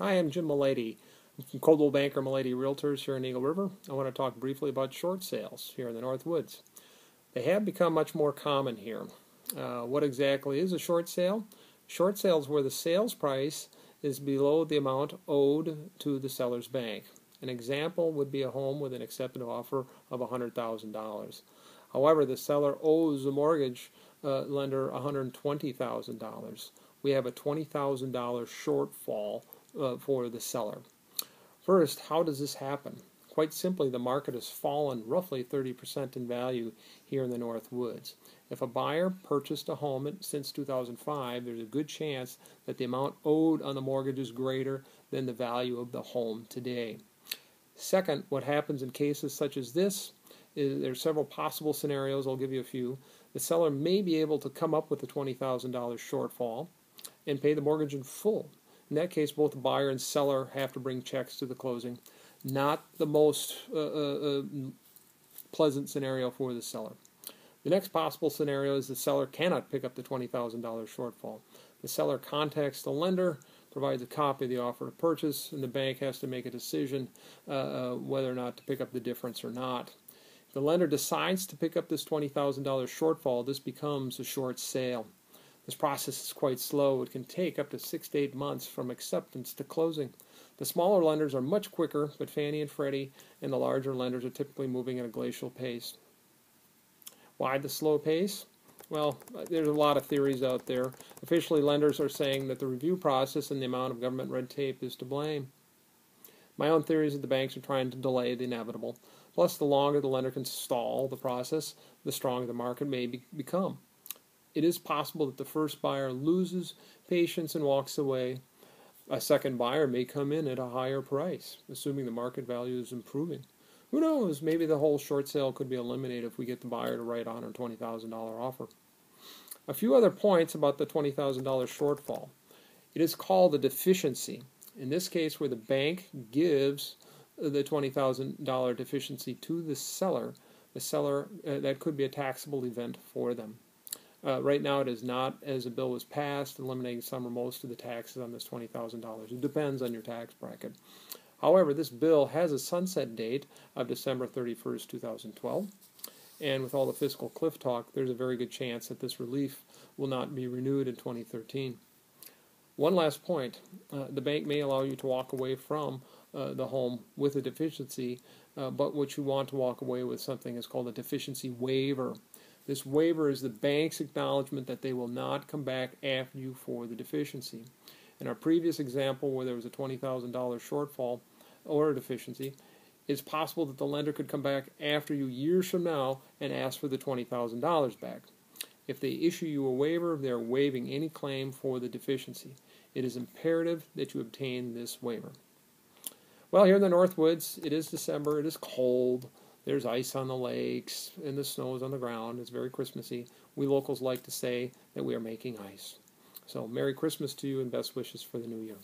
Hi, I'm Jim Mulleady. I'm from Coldwell Banker Mulleady Realtors here in Eagle River. I want to talk briefly about short sales here in the North Woods. They have become much more common here. What exactly is a short sale? Short sale is where the sales price is below the amount owed to the seller's bank. An example would be a home with an accepted offer of $100,000. However, the seller owes the mortgage lender $120,000. We have a $20,000 shortfall for the seller. First, how does this happen? Quite simply, the market has fallen roughly 30% in value here in the North Woods. If a buyer purchased a home since 2005, there's a good chance that the amount owed on the mortgage is greater than the value of the home today. Second, what happens in cases such as this is there are several possible scenarios. I'll give you a few. The seller may be able to come up with the $20,000 shortfall and pay the mortgage in full. In that case, both the buyer and seller have to bring checks to the closing. Not the most pleasant scenario for the seller. The next possible scenario is the seller cannot pick up the $20,000 shortfall. The seller contacts the lender, provides a copy of the offer to purchase, and the bank has to make a decision whether or not to pick up the difference or not. If the lender decides to pick up this $20,000 shortfall, this becomes a short sale. This process is quite slow. It can take up to 6 to 8 months from acceptance to closing. The smaller lenders are much quicker, but Fannie and Freddie and the larger lenders are typically moving at a glacial pace. Why the slow pace? Well, there's a lot of theories out there. Officially, lenders are saying that the review process and the amount of government red tape is to blame. My own theory is that the banks are trying to delay the inevitable. Plus, the longer the lender can stall the process, the stronger the market may become. It is possible that the first buyer loses patience and walks away. A second buyer may come in at a higher price, assuming the market value is improving. Who knows? Maybe the whole short sale could be eliminated if we get the buyer to write on a $20,000 offer. A few other points about the $20,000 shortfall. It is called a deficiency. In this case, where the bank gives the $20,000 deficiency to the seller that could be a taxable event for them. Right now it is not, as a bill was passed, eliminating some or most of the taxes on this $20,000. It depends on your tax bracket. However, this bill has a sunset date of December 31st, 2012. And with all the fiscal cliff talk, there's a very good chance that this relief will not be renewed in 2013. One last point. The bank may allow you to walk away from the home with a deficiency, but what you want to walk away with something is called a deficiency waiver. This waiver is the bank's acknowledgement that they will not come back after you for the deficiency. In our previous example where there was a $20,000 shortfall or a deficiency, it's possible that the lender could come back after you years from now and ask for the $20,000 back. If they issue you a waiver, they are waiving any claim for the deficiency. It is imperative that you obtain this waiver. Well, here in the North Woods, it is December, it is cold. There's ice on the lakes, and the snow is on the ground. It's very Christmassy. We locals like to say that we are making ice. So Merry Christmas to you, and best wishes for the new year.